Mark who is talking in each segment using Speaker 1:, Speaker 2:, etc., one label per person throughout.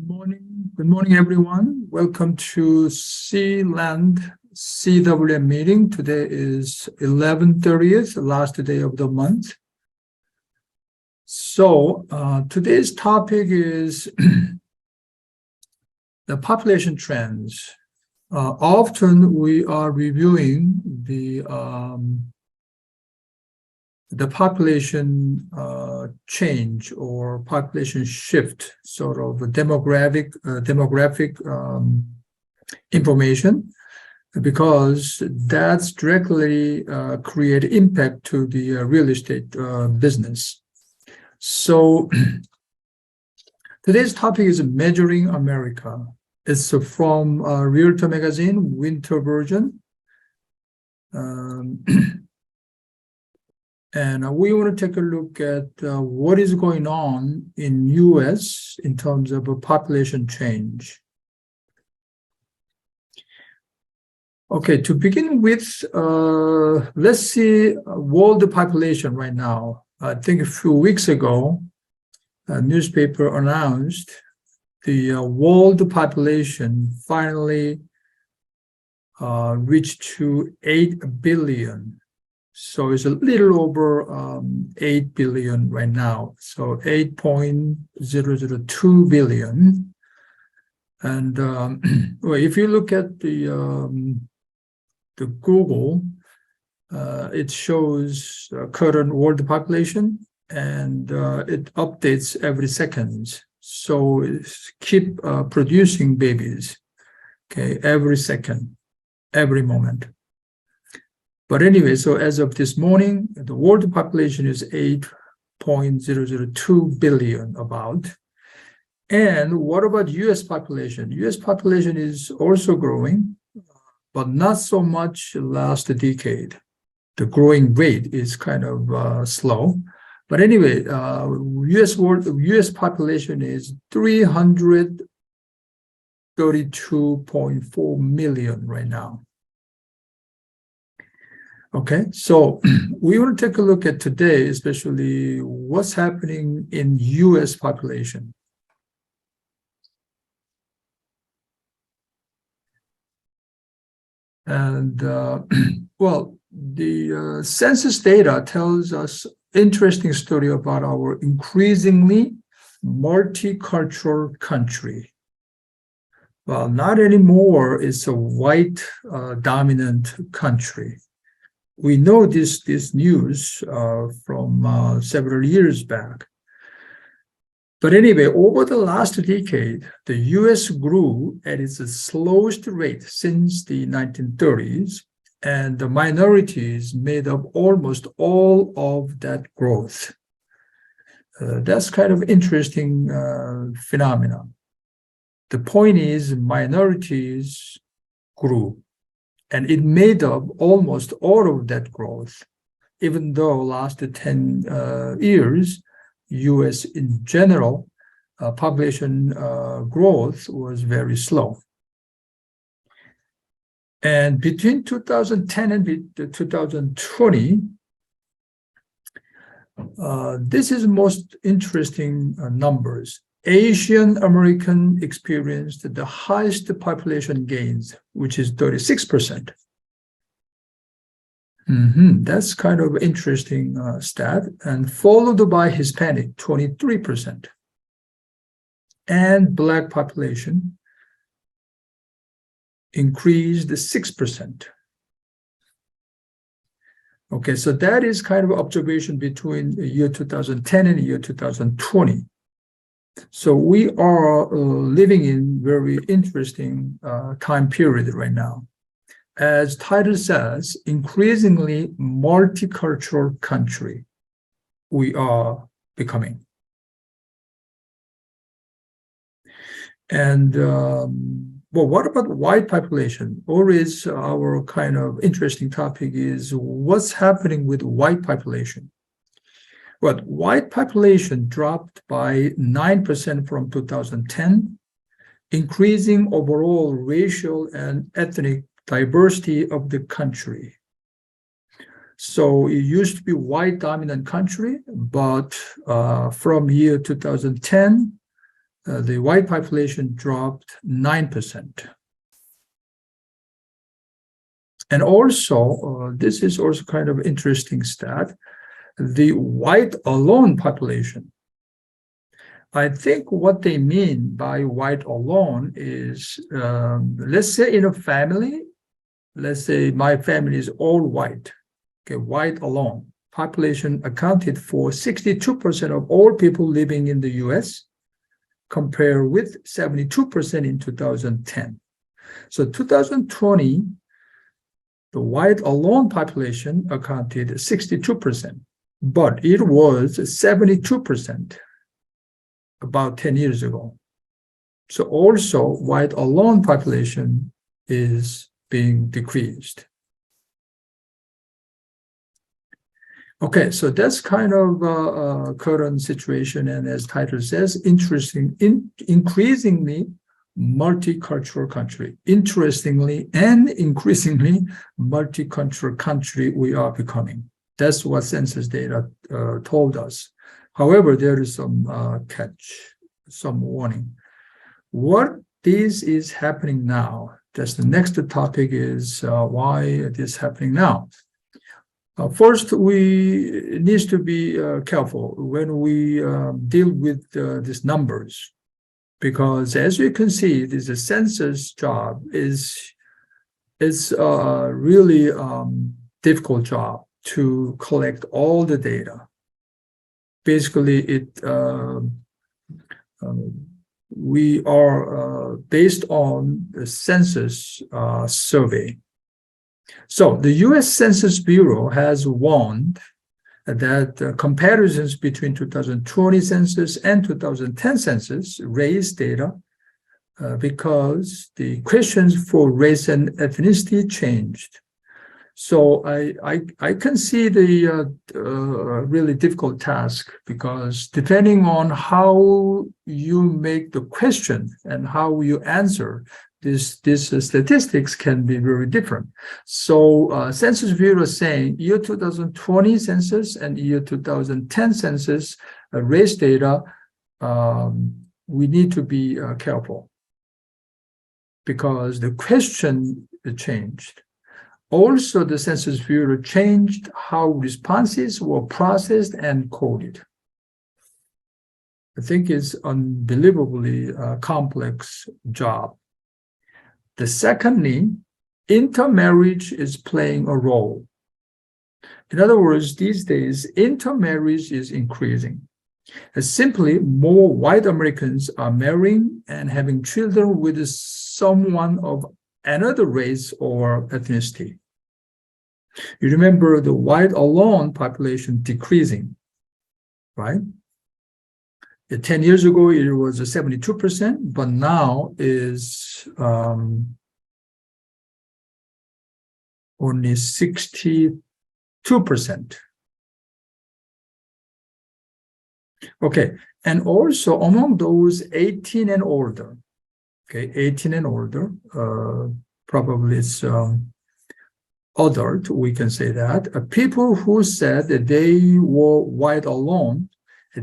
Speaker 1: Good morning, everyone. Welcome to Land CWM meeting. Today is 11/30th, the last day of the month. So today's topic is the population trends. Often we are reviewing the population change or population shift, sort of a demographic information, because that's directly create impact to the real estate business. So today's topic is Measuring America. It's from Realtor magazine, winter version. And we want to take a look at what is going on in U.S. in terms of a population change. Okay, to begin with, let's see world population right now. I think a few weeks ago, a newspaper announced the world population finally reached to 8 billion. So it's a little over 8 billion right now. So 8.002 billion. And well, if you look at the Google, it shows current world population, and it updates every second. So it's keep producing babies, okay, every second, every moment. But anyway, so as of this morning, the world population is 8.002 billion about. And what about US population? US population is also growing, but not so much last decade. The growing rate is kind of slow. But anyway, US population is 332.4 million right now. Okay, so we want to take a look at today, especially what's happening in US population. And well, the census data tells us interesting story about our increasingly multicultural country. Well, not anymore. It's a white dominant country. We know this news from several years back. But anyway, over the last decade, the US grew at its slowest rate since the 1930s, and the minorities made up almost all of that growth. That's kind of interesting phenomenon. The point is, minorities grew, and it made up almost all of that growth, even though last 10 years, US in general, population growth was very slow. And between 2010 and 2020, this is most interesting numbers. Asian American experienced the highest population gains, which is 36%. That's kind of interesting stat, and followed by Hispanic, 23%, and Black population increased 6%. Okay, so that is kind of observation between the year 2010 and the year 2020. So we are living in very interesting time period right now. As title says, increasingly multicultural country we are becoming. And well, what about white population? Always our kind of interesting topic is what's happening with white population. Well, white population dropped by 9% from 2010, increasing overall racial and ethnic diversity of the country. So it used to be white dominant country, but from year 2010, the white population dropped 9%. And also, this is also kind of interesting stat, the white alone population. I think what they mean by white alone is, let's say in a family, let's say my family is all white, okay, white alone. Population accounted for 62% of all people living in the US, compared with 72% in 2010. So 2020, the white alone population accounted 62%, but it was 72% about 10 years ago. So also white alone population is being decreased. Okay, so that's kind of current situation, and as title says, increasingly multicultural country. Interestingly and increasingly multicultural country we are becoming. That's what census data told us. However, there is some catch, some warning. What this is happening now, that's the next topic, is why it is happening now. First, we need to be careful when we deal with these numbers, because as you can see, this census job is a really difficult job to collect all the data. Basically, we are based on the census survey. So the US Census Bureau has warned that comparisons between 2020 census and 2010 census race data because the questions for race and ethnicity changed. So I can see the really difficult task, because depending on how you make the question and how you answer, these statistics can be very different. So Census Bureau is saying year 2020 census and year 2010 census race data, we need to be careful because the question changed. Also, the Census Bureau changed how responses were processed and coded. I think it's unbelievably complex job. The secondly, intermarriage is playing a role. In other words, these days, intermarriage is increasing. Simply, more white Americans are marrying and having children with someone of another race or ethnicity. You remember the white alone population decreasing, right? 10 years ago, it was 72%, but now is only 62%. Okay, and also among those 18 and older, okay, 18 and older, probably it's adult, we can say that. People who said that they were white alone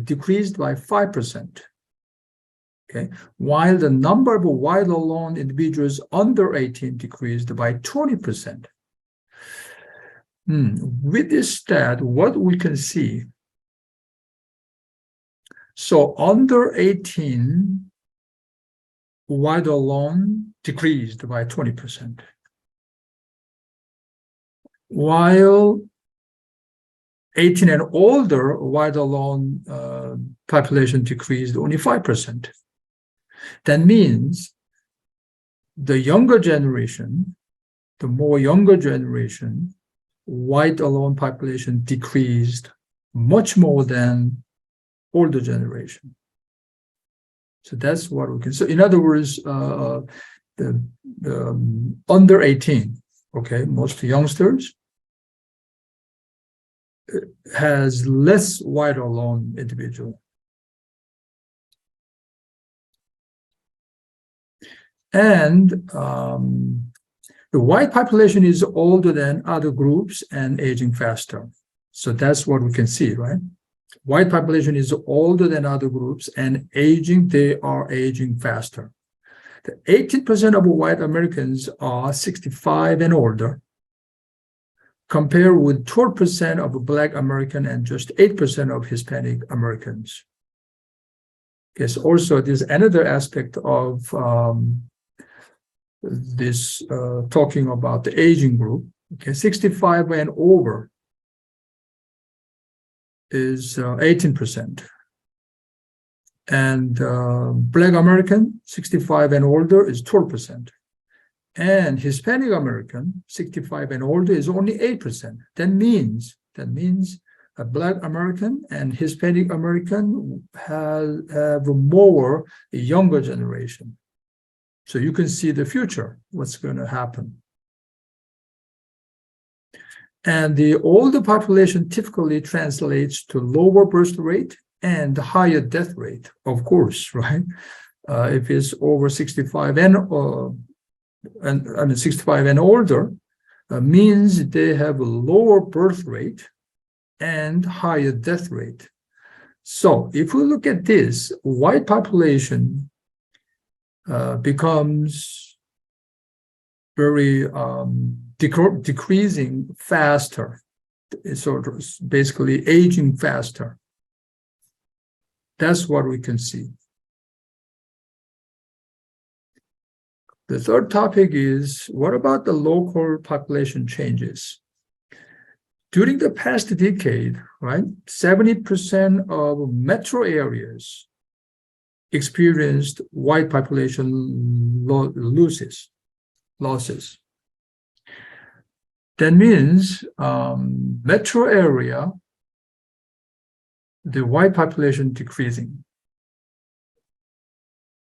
Speaker 1: decreased by 5%. Okay, while the number of white alone individuals under 18 decreased by 20%. With this stat, what we can see, so under 18, white alone decreased by 20%, while 18 and older white alone population decreased only 5%. That means the younger generation, the more younger generation, white alone population decreased much more than older generation. So that's what we can. So in other words, the under 18, okay, most youngsters has less white alone individual. And the white population is older than other groups and aging faster. So that's what we can see, right? White population is older than other groups and aging, they are aging faster. The 18% of white Americans are 65 and older, compared with 12% of Black American and just 8% of Hispanic Americans. Yes, also there's another aspect of this talking about the aging group. Okay, 65 and over is 18%. And Black American, 65 and older is 12%. And Hispanic American, 65 and older is only 8%. That means a Black American and Hispanic American have more younger generation. So you can see the future, what's going to happen. And the older population typically translates to lower birth rate and higher death rate, of course, right? If it's over 65 and 65 and older, means they have a lower birth rate and higher death rate. So if we look at this, white population becomes very decreasing faster, so basically aging faster. That's what we can see. The third topic is, what about the local population changes? During the past decade, right, 70% of metro areas experienced white population losses. That means metro area, the white population decreasing.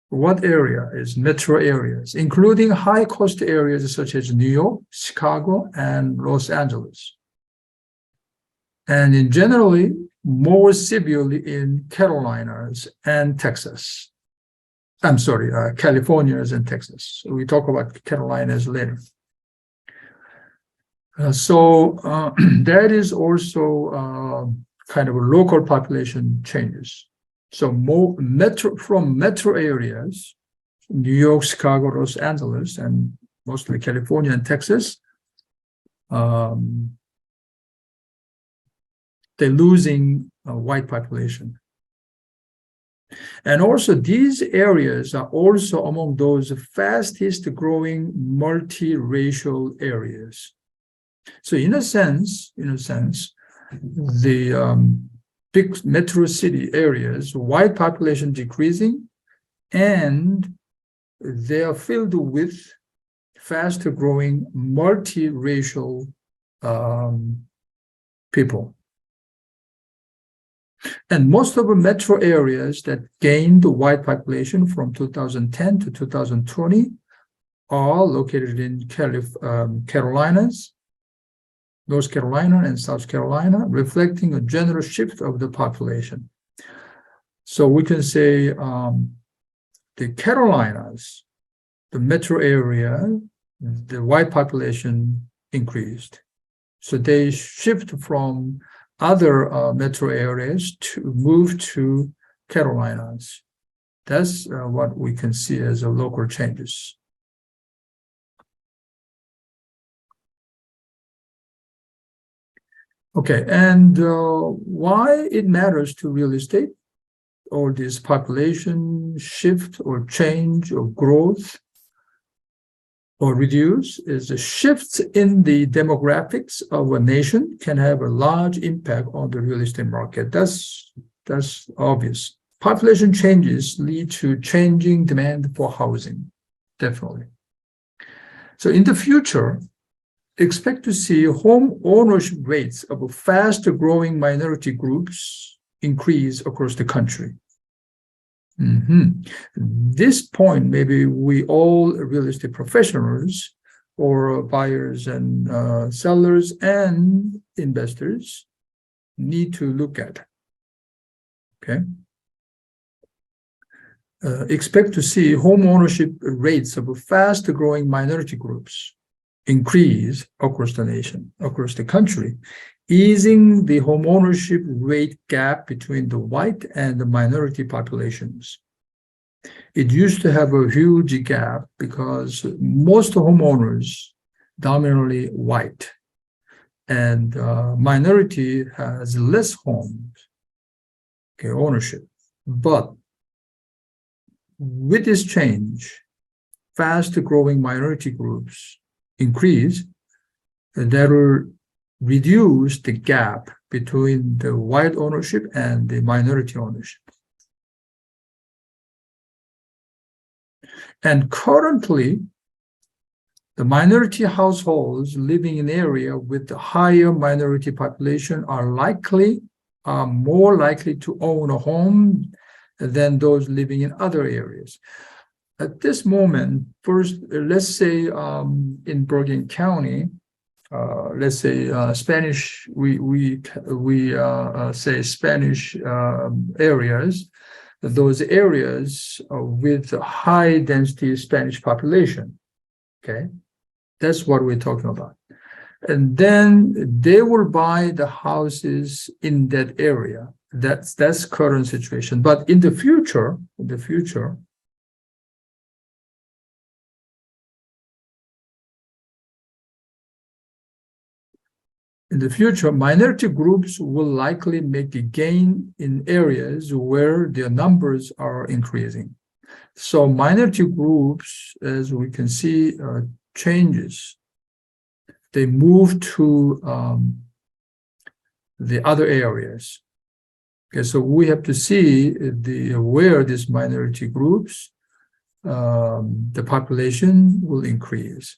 Speaker 1: What area is metro areas, including high-cost areas such as New York, Chicago, and Los Angeles. And in generally, more severely in Carolinas and Texas. I'm sorry, Californias and Texas. So we talk about Carolinas later. That is also kind of a local population changes. So more from metro areas, New York, Chicago, Los Angeles, and mostly California and Texas, they're losing a white population. And also these areas are also among those fastest growing multiracial areas. So in a sense, the big metro city areas, white population decreasing, and they are filled with faster growing multiracial people. And most of the metro areas that gained white population from 2010 to 2020 are located in Carolinas, North Carolina and South Carolina, reflecting a general shift of the population. So we can say the Carolinas, the metro area, the white population increased. So they shift from other metro areas to move to Carolinas. That's what we can see as local changes. Okay, and why it matters to real estate, or this population shift or change or growth or reduce, is the shifts in the demographics of a nation can have a large impact on the real estate market. That's obvious. Population changes lead to changing demand for housing, definitely. So in the future, expect to see home ownership rates of faster growing minority groups increase across the country. This point, maybe we all real estate professionals or buyers and sellers and investors need to look at. Okay. Expect to see home ownership rates of fast growing minority groups increase across the nation, across the country, easing the homeownership rate gap between the white and the minority populations. It used to have a huge gap because most homeowners dominantly white, and minority has less homes, okay, ownership. But with this change, fast growing minority groups increase, that will reduce the gap between the white ownership and the minority ownership. And currently, the minority households living in area with the higher minority population are more likely to own a home than those living in other areas. At this moment, first, let's say in Bergen County, let's say Spanish, we say Spanish areas, those areas with high density Spanish population, okay? That's what we're talking about. And then they will buy the houses in that area. That's current situation. But in the future, minority groups will likely make a gain in areas where their numbers are increasing. So minority groups, as we can see, changes. They move to the other areas. Okay, so we have to see where these minority groups, the population will increase.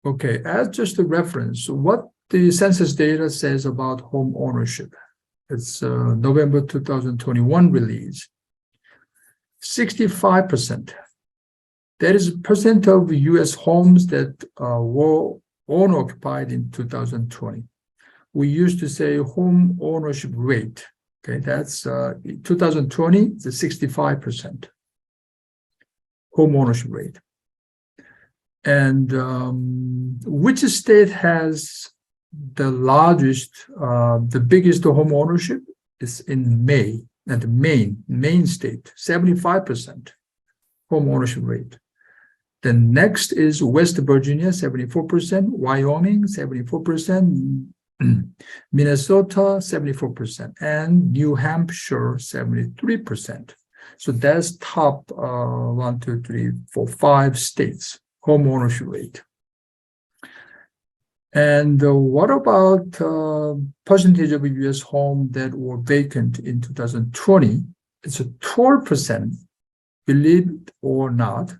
Speaker 1: Okay, as just a reference, what the census data says about home ownership. It's November 2021 release. 65%. That is percent of U.S. homes that were owner-occupied in 2020. We used to say home ownership rate. Okay, that's 2020, it's a 65% home ownership rate. And which state has the largest, the biggest home ownership? Is in Maine, and the Maine state, 75% home ownership rate. The next is West Virginia, 74%, Wyoming, 74%, Minnesota, 74%, and New Hampshire, 73%. So that's top 1, 2, 3, 4, 5 states, home ownership rate. And what about percentage of U.S. homes that were vacant in 2020? It's a 12%, believe it or not.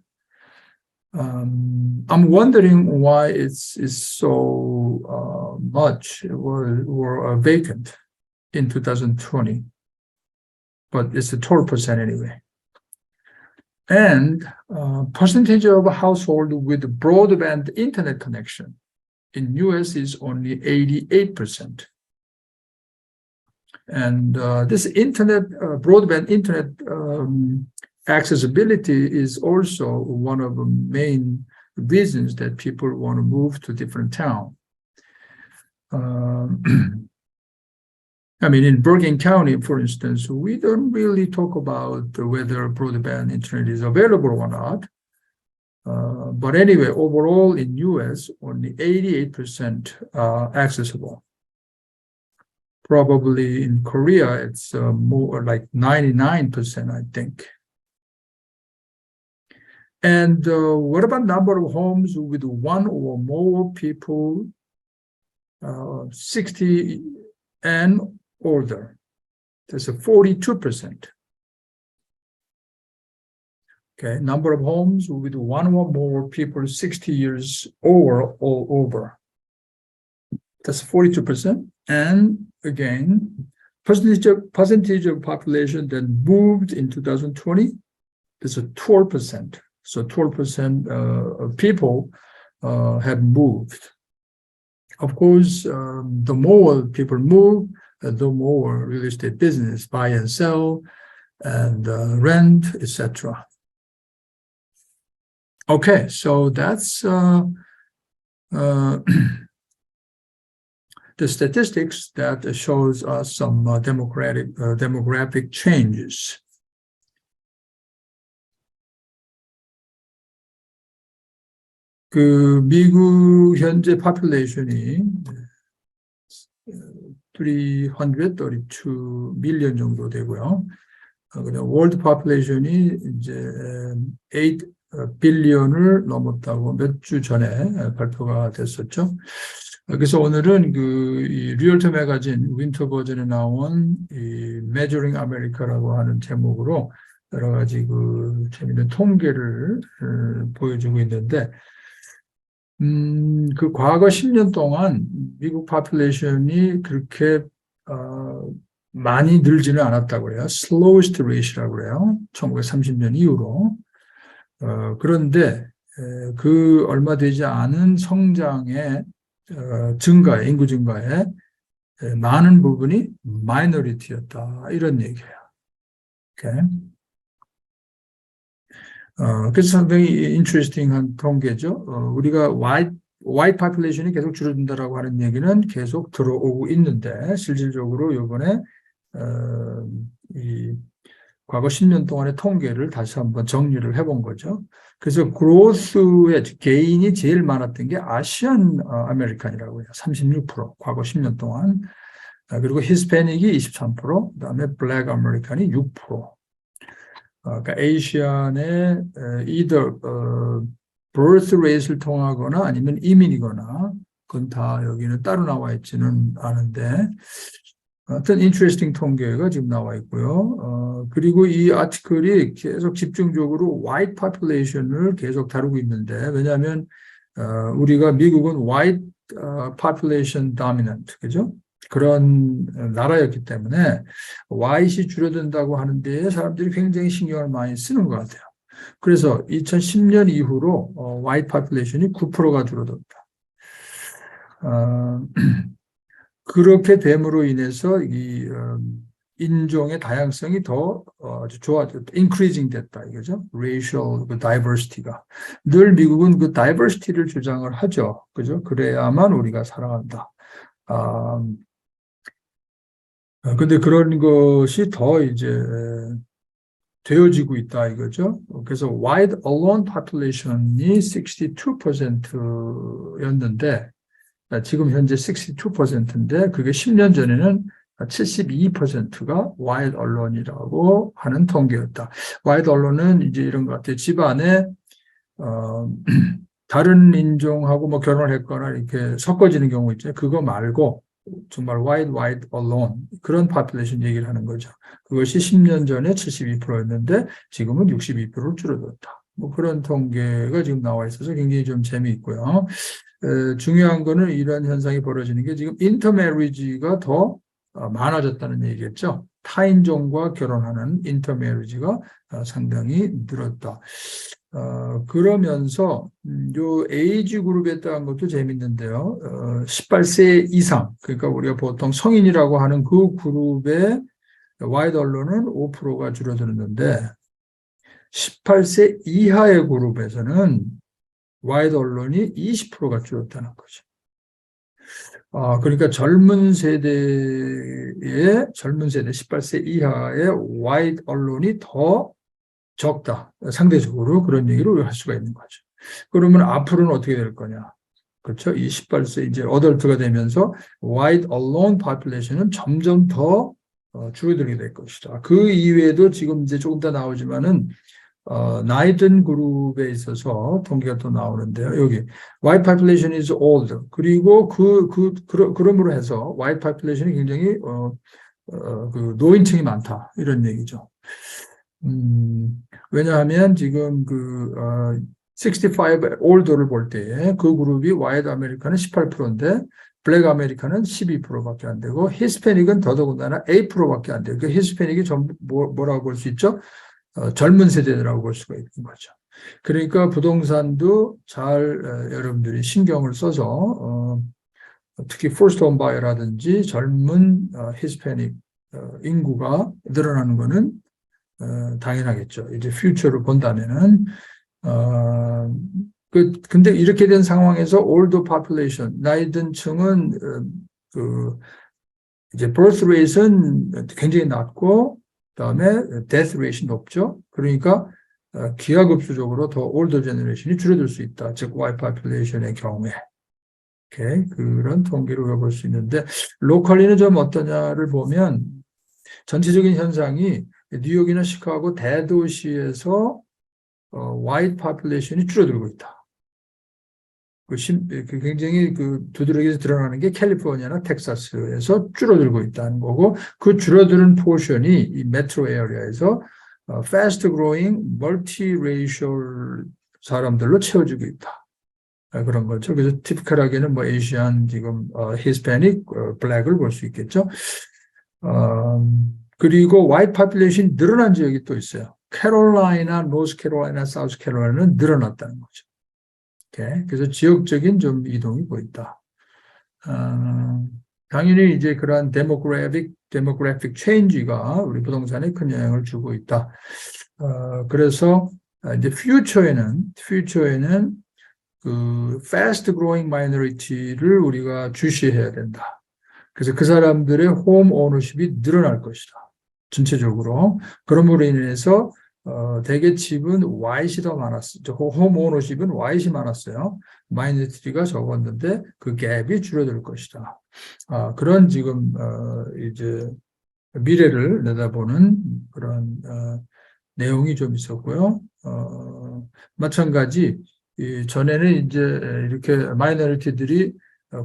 Speaker 1: I'm wondering why it's so much were vacant in 2020, but it's a 12% anyway. And percentage of household with broadband internet connection in US is only 88%. And this internet, broadband internet accessibility is also one of the main reasons that people want to move to different town. I mean, in Bergen County, for instance, we don't really talk about whether broadband internet is available or not. But anyway, overall in US, only 88% accessible. Probably in Korea, it's more like 99%, I think. And what about number of homes with one or more people 60 and older? That's a 42%. Okay, number of homes with one or more people 60 years or over. That's 42%. And again, percentage of population that moved in 2020 is a 12%. So 12% of people have moved. Of course, the more people move, the more real estate business, buy and sell, and rent, etc. Okay, so that's the statistics that shows us some demographic changes. 그 미국 현재 population이 332 million 정도 되고요. 그다음 world population이 이제 8 billion을 넘었다고 몇 주 전에 발표가 됐었죠. 그래서 오늘은 이 리얼터 매거진 윈터 버전에 나온 이 Measuring America라고 하는 제목으로 여러 가지 그 재미있는 통계를 보여주고 있는데, 그 과거 10년 동안 미국 파퓰레이션이 그렇게 많이 늘지는 않았다고 그래요. slowest rate라고 그래요. 1930년 이후로. 그런데 그 얼마 되지 않은 성장의 증가에, 인구 증가에 많은 부분이 마이너리티였다, 이런 얘기예요. Okay. 그래서 상당히 인트레스팅한 통계죠. 우리가 white population이 계속 줄어든다라고 하는 얘기는 계속 들어오고 있는데, 실질적으로 이번에 이 과거 10년 동안의 통계를 다시 한번 정리를 해본 거죠. 그래서 그로스의 개인이 제일 많았던 게 아시안 아메리칸이라고 해요. 36%, 과거 10년 동안. 그리고 히스패닉이 23%, 그다음에 블랙 아메리칸이 6%. 그러니까 아시안의 either birth rate를 통하거나 아니면 이민이거나, 그건 다 여기는 따로 나와 있지는 않은데, 어떤 인트레스팅 통계가 지금 나와 있고요. 그리고 이 아티클이 계속 집중적으로 white population을 계속 다루고 있는데, 왜냐하면 우리가 미국은 white population dominant, 그죠? 그런 나라였기 때문에 white이 줄어든다고 하는데 사람들이 굉장히 신경을 많이 쓰는 것 같아요. 그래서 2010년 이후로 white population이 9%가 줄어들었다. 그렇게 됨으로 인해서 이 인종의 다양성이 더 increasing 됐다, 이거죠. racial diversity가. 늘 미국은 그 diversity를 주장을 하죠. 그죠? 그래야만 우리가 살아간다. 근데 그런 것이 더 이제 되어지고 있다, 이거죠. 그래서 white alone population이 62%였는데, 지금 현재 62%인데, 그게 10년 전에는 72%가 white alone이라고 하는 통계였다. white alone은 이제 이런 것 같아요. 집안에 다른 인종하고 뭐 결혼을 했거나 이렇게 섞어지는 경우 있죠. 그거 말고 정말 white alone, 그런 population 얘기를 하는 거죠. 그것이 10년 전에 72%였는데 지금은 62%로 줄어들었다. 뭐 그런 통계가 지금 나와 있어서 굉장히 좀 재미있고요. 중요한 거는 이런 현상이 벌어지는 게 지금 인터메리지가 더 많아졌다는 얘기겠죠. 타인종과 결혼하는 인터메리지가 상당히 늘었다. 그러면서 요 에이지 그룹에 따른 것도 재밌는데요. 18세 이상, 그러니까 우리가 보통 성인이라고 하는 그 그룹의 와이드 언론은 5%가 줄어들었는데 18세 이하의 그룹에서는 와이드 언론이 20%가 줄었다는 거죠. 그러니까 젊은 세대, 18세 이하의 와이드 언론이 더 적다. 상대적으로 그런 얘기를 할 수가 있는 거죠. 그러면 앞으로는 어떻게 될 거냐. 그렇죠. 이 18세 이제 어덜트가 되면서 white alone population은 점점 더 줄어들게 될 것이다. 그 이외에도 지금 이제 조금 더 나오지만은 나이 든 그룹에 있어서 통계가 또 나오는데요. 여기 white population is old. 그리고 그러므로 해서 white population이 굉장히 그 노인층이 많다, 이런 얘기죠. 왜냐하면 지금 65 올더를 볼 때에 그 그룹이 와이드 아메리카는 18%인데 블랙 아메리카는 12%밖에 안 되고 히스패닉은 더더군다나 8%밖에 안 돼요. 그 히스패닉이 전부 뭐라고 볼 수 있죠? 젊은 세대라고 볼 수가 있는 거죠. 그러니까 부동산도 잘 여러분들이 신경을 써서 특히 first home buyer라든지 젊은 히스패닉 인구가 늘어나는 거는 당연하겠죠. 이제 퓨처를 본다면은 근데 이렇게 된 상황에서 older population, 나이 든 층은, 이제 birth rate은 굉장히 낮고, 그다음에 death rate이 높죠. 그러니까, 기하급수적으로 더 older generation이 줄어들 수 있다. 즉, white population의 경우에. 오케이. 그런 통계를 볼 수 있는데, 로컬리는 좀 어떠냐를 보면, 전체적인 현상이 뉴욕이나 시카고 대도시에서 white population이 줄어들고 있다. 굉장히 두드러기에서 드러나는 게 캘리포니아나 텍사스에서 줄어들고 있다는 거고, 그 줄어드는 포션이 이 메트로 에어리아에서 fast growing multiracial 사람들로 채워지고 있다. 그런 거죠. 그래서 티피컬하게는 뭐 에이시안, 지금 히스패닉, 블랙을 볼 수 있겠죠. 그리고 white population이 늘어난 지역이 또 있어요. 캐롤라이나, 노스캐롤라이나, 사우스캐롤라이나는 늘어났다는 거죠. 오케이. 그래서 지역적인 좀 이동이 보인다. 당연히 이제 그러한 demographic change가 우리 부동산에 큰 영향을 주고 있다. 그래서 이제 future에는 그 fast growing minority를 우리가 주시해야 된다. 그래서 그 사람들의 홈 오너십이 늘어날 것이다. 전체적으로. 그러므로 인해서 대개 집은 Y시 더 많았어요. 홈 오너십은 Y시 많았어요. 마이너리티가 적었는데 그 갭이 줄어들 것이다. 그런 지금 이제 미래를 내다보는 그런 내용이 좀 있었고요. 마찬가지 전에는 이제 이렇게 마이너리티들이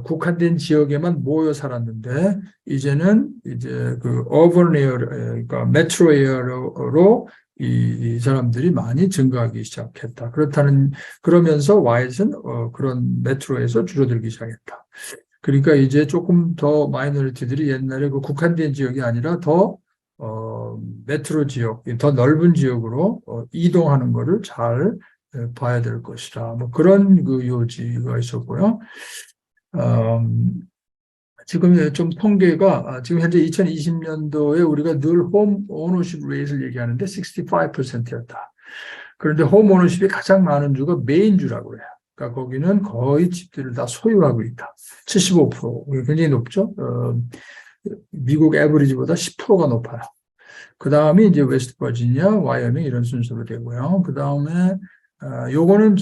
Speaker 1: 국한된 지역에만 모여 살았는데 이제는 이제 그 어번 에어, 그러니까 메트로 에어로 이 사람들이 많이 증가하기 시작했다. 그러면서 Y는 그런 메트로에서 줄어들기 시작했다. 그러니까 이제 조금 더 마이너리티들이 옛날에 그 국한된 지역이 아니라 더 메트로 지역, 더 넓은 지역으로 이동하는 거를 잘 봐야 될 것이다. 뭐 그런 그 요지가 있었고요. 지금 좀 통계가 지금 현재 2020년도에 우리가 늘 홈 오너십 레이트를 얘기하는데 65%였다. 그런데 홈 오너십이 가장 많은 주가 메인주라고 해요. 그러니까 거기는 거의 집들을 다 소유하고 있다. 75%. 굉장히 높죠. 미국 에버리지보다 10%가 높아요. 그 다음에 이제 웨스트 버지니아, 와이어밍 이런 순서로 되고요. 그 다음에 요거는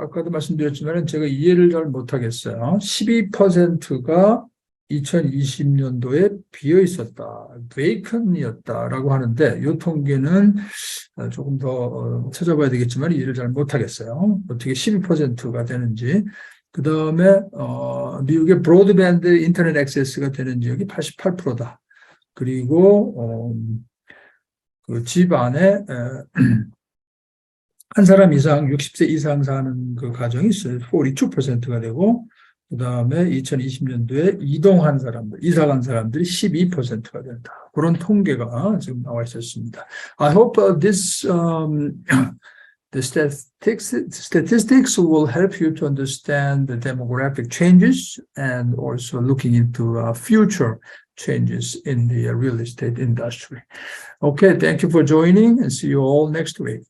Speaker 1: 아까도 말씀드렸지만 제가 이해를 잘 못하겠어요. 12%가 2020년도에 비어 있었다, 베이컨이었다라고 하는데 이 통계는 조금 더 찾아봐야 되겠지만 이해를 잘 못하겠어요. 어떻게 12%가 되는지. 그 다음에 미국의 브로드밴드 인터넷 액세스가 되는 지역이 88%다. 그리고 그 집 안에 한 사람 이상 60세 이상 사는 그 가정이 42%가 되고 그 다음에 2020년도에 이동한 사람들, 이사 간 사람들이 12%가 된다. 그런 통계가 지금 나와 있었습니다. I hope the statistics will help you to understand the demographic changes and also looking into future changes in the real estate industry. Okay, thank you for joining and see you all next week.